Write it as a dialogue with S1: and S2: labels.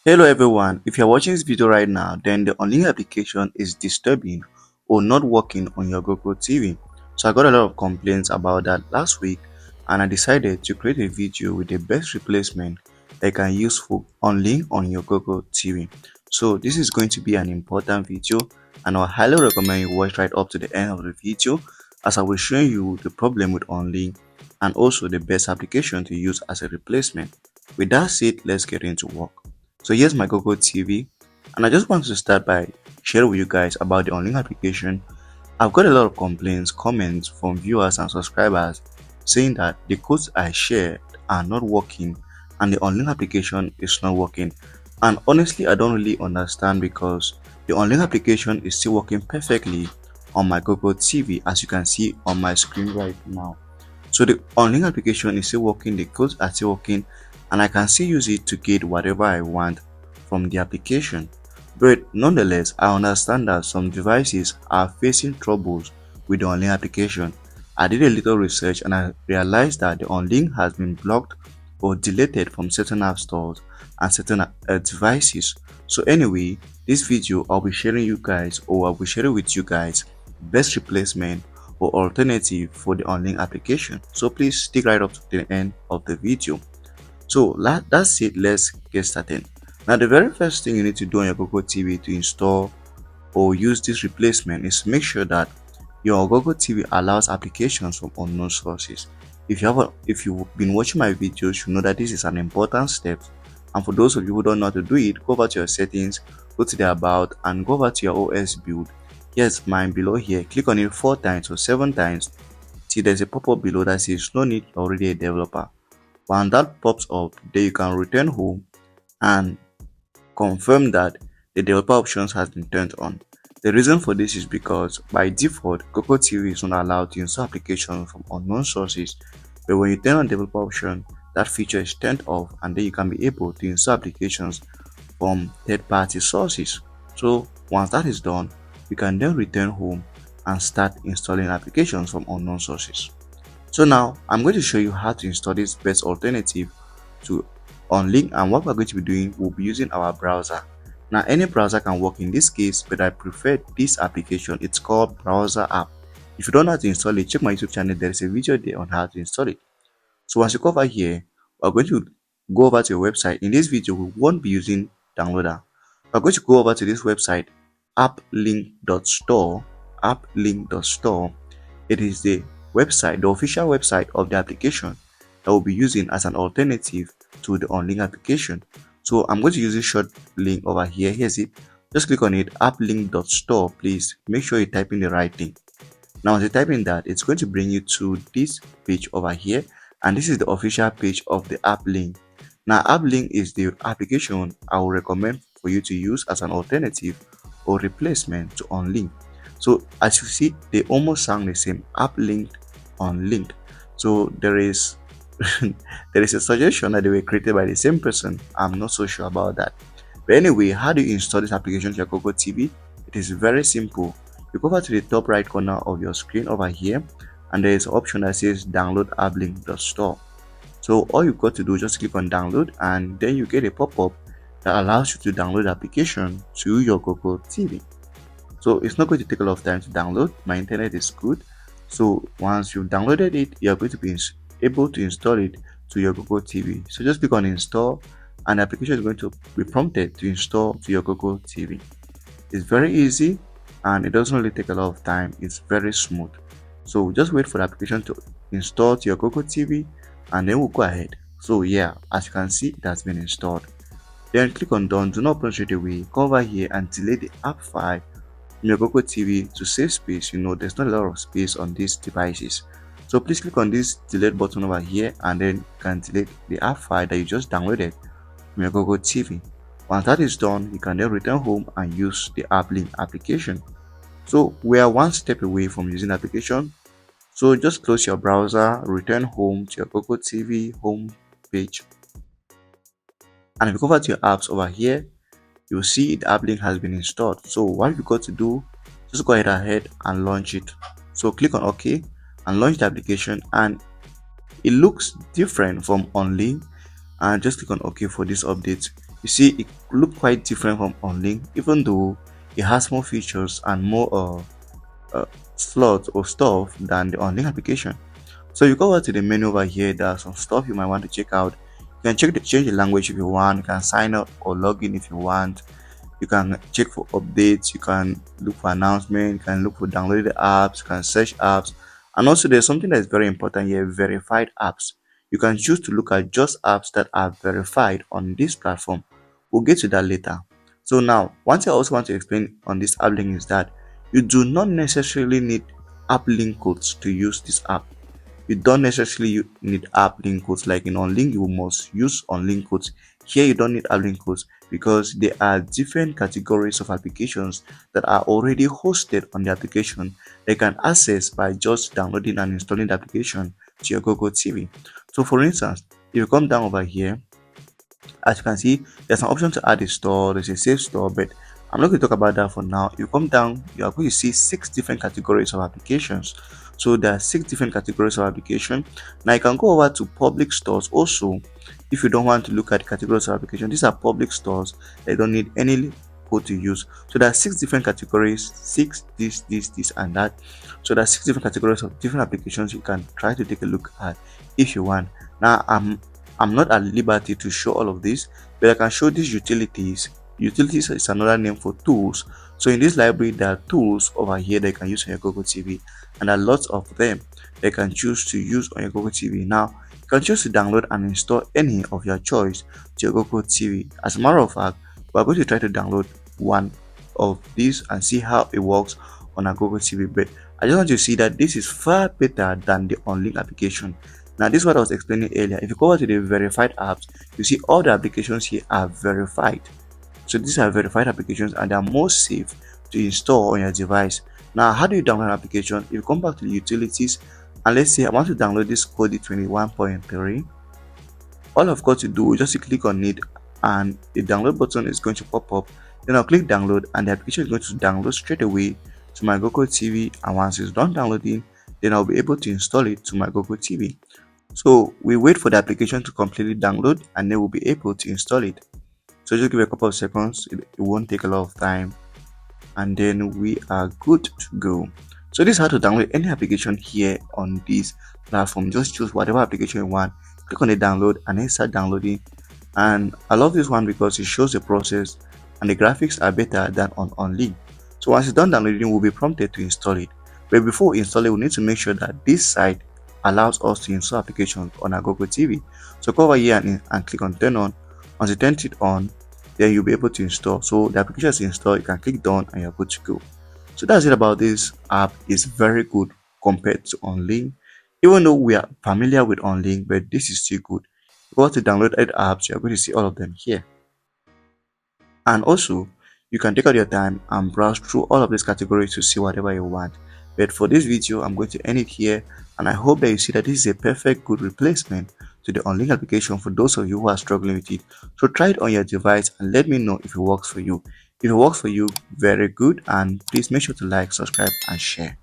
S1: Hello everyone, if you're watching this video right now, then the unlinked application is disturbing or not working on your Google TV. So I got a lot of complaints about that last week and I decided to create a video with the best replacement that you can use for unlink on your Google TV. So this is going to be an important video and I highly recommend you watch right up to the end of the video as I will show you the problem with unlink and also the best application to use as a replacement. With that said, let's get into work. So here's my Google TV and I just want to start by sharing with you guys about the unlinked application. I've got a lot of complaints, comments from viewers and subscribers saying that the codes I shared are not working and the unlinked application is not working. And honestly, I don't really understand because the unlinked application is still working perfectly on my Google TV as you can see on my screen right now. So the unlinked application is still working, the codes are still working, and I can still use it to get whatever I want from the application. But nonetheless, I understand that some devices are facing troubles with the unlinked application. I did a little research and I realized that the unlinked has been blocked or deleted from certain app stores and certain devices. So anyway, this video I'll be sharing you guys or I'll be sharing with you guys best replacement or alternative for the unlinked application. So please stick right up to the end of the video. So that's it, let's get started. Now the very first thing you need to do on your Google TV to install or use this replacement is to make sure that your Google TV allows applications from unknown sources. If you've been watching my videos, you know that this is an important step. And for those of you who don't know how to do it, go over to your settings, go to the about and go over to your OS build. Here's mine below here. Click on it 4 times or 7 times till there's a pop-up below that says no need, you're already a developer. When that pops up, then you can return home and confirm that the developer options has been turned on. The reason for this is because by default, Google TV is not allowed to install applications from unknown sources, but when you turn on developer option, that feature is turned off and then you can be able to install applications from third-party sources. So once that is done, you can then return home and start installing applications from unknown sources. So now I'm going to show you how to install this best alternative to unlink, and what we're going to be doing, we'll be using our browser. Now any browser can work in this case, but I prefer this application. It's called Browser App. If you don't know how to install it, check my YouTube channel, there is a video there on how to install it. So once you go over here, we're going to go over to your website. In this video we won't be using downloader. We're going to go over to this website, AppLinked.store. AppLinked.store. It is the website, the official website of the application that we'll be using as an alternative to the unlinked application. So I'm going to use this short link over here. Here's it. Just click on it, AppLinked.store. Please make sure you type in the right thing. Now as you type in that, it's going to bring you to this page over here, and this is the official page of the AppLink. Now AppLink is the application I will recommend for you to use as an alternative or replacement to unlink. So as you see, they almost sound the same, AppLinked, unlinked. So there is there is a suggestion that they were created by the same person. I'm not so sure about that. But anyway, how do you install this application to your Google TV? It is very simple. You go over to the top right corner of your screen over here, and there is an option that says download AppLink.store. So all you've got to do is just click on download, and then you get a pop-up that allows you to download the application to your Google TV. So it's not going to take a lot of time to download. My internet is good. So once you've downloaded it, you're going to be able to install it to your Google TV. So just click on install and the application is going to be prompted to install to your Google TV. It's very easy and it doesn't really take a lot of time. It's very smooth. So just wait for the application to install to your Google TV and then we'll go ahead. So yeah, as you can see, it has been installed. Then click on done. Do not open straight away. Come over here and delete the app file in your Google TV to save space. You know, there's not a lot of space on these devices. So please click on this delete button over here and then you can delete the app file that you just downloaded from your Google TV. Once that is done, you can then return home and use the AppLink application. So we are one step away from using the application. So just close your browser, return home to your Google TV home page. And if you go over to your apps over here, you'll see the AppLink has been installed. So what you've got to do, just go ahead and launch it. So click on OK and launch the application, and it looks different from unlink, and just click on OK for this update. You see, it looked quite different from unlinked, even though it has more features and more uh, slots or stuff than the unlinked application. So you go over to the menu over here. There's some stuff you might want to check out. You can change the language if you want. You can sign up or log in if you want. You can check for updates. You can look for announcements. You can look for downloaded apps. You can search apps. And also, there's something that is very important here: verified apps. You can choose to look at just apps that are verified on this platform. We'll get to that later. So now, one thing I also want to explain on this app link is that you do not necessarily need app link codes to use this app. You don't necessarily need app link codes. Like in unlink, you must use unlink codes. Here you don't need app link codes because there are different categories of applications that are already hosted on the application they can access by just downloading and installing the application to your Google TV. So for instance, if you come down over here, as you can see, there's an option to add a store. There's a save store, but I'm not going to talk about that for now. You come down, you are going to see 6 different categories of applications. So there are 6 different categories of application. Now you can go over to public stores also. If you don't want to look at the categories of application, these are public stores. They don't need any code to use. So there are 6 different categories: six, this, and that. So there are 6 different categories of different applications you can try to take a look at if you want. Now I'm not at liberty to show all of this, but I can show these utilities. Utilities is another name for tools. So in this library, there are tools over here they can use on your Google TV, and there are lots of them they can choose to use on your Google TV. Now, you can choose to download and install any of your choice to your Google TV. As a matter of fact, we're going to try to download one of these and see how it works on our Google TV. But I just want you to see that this is far better than the unlinked application. Now, this is what I was explaining earlier. If you go over to the verified apps, you see all the applications here are verified. So these are verified applications and they are more safe to install on your device. Now, how do you download an application? If you come back to the utilities and let's say I want to download this Code 21.3, all I've got to do is just to click on it and the download button is going to pop up. Then I'll click download and the application is going to download straight away to my Google TV, and once it's done downloading, then I'll be able to install it to my Google TV. So we wait for the application to completely download and then we'll be able to install it. So just give it a couple of seconds, it won't take a lot of time, and then we are good to go. So this is how to download any application here on this platform. Just choose whatever application you want, click on the download and then start downloading. And I love this one because it shows the process and the graphics are better than on unlinked. So once it's done downloading, we'll be prompted to install it. But before we install it, we need to make sure that this site allows us to install applications on our Google TV. So go over here and click on turn on. Once you turn it on, then you'll be able to install. So the application is installed, you can click done and you're good to go. So that's it about this app. Is very good compared to unlinked. Even though we are familiar with unlinked, but this is still good. If you want to download 8 apps, you're going to see all of them here. And also, you can take out your time and browse through all of these categories to see whatever you want. But for this video, I'm going to end it here, and I hope that you see that this is a perfect good replacement to the unlinked application for those of you who are struggling with it. So try it on your device and let me know if it works for you. If it works for you, very good, and please make sure to like, subscribe and share.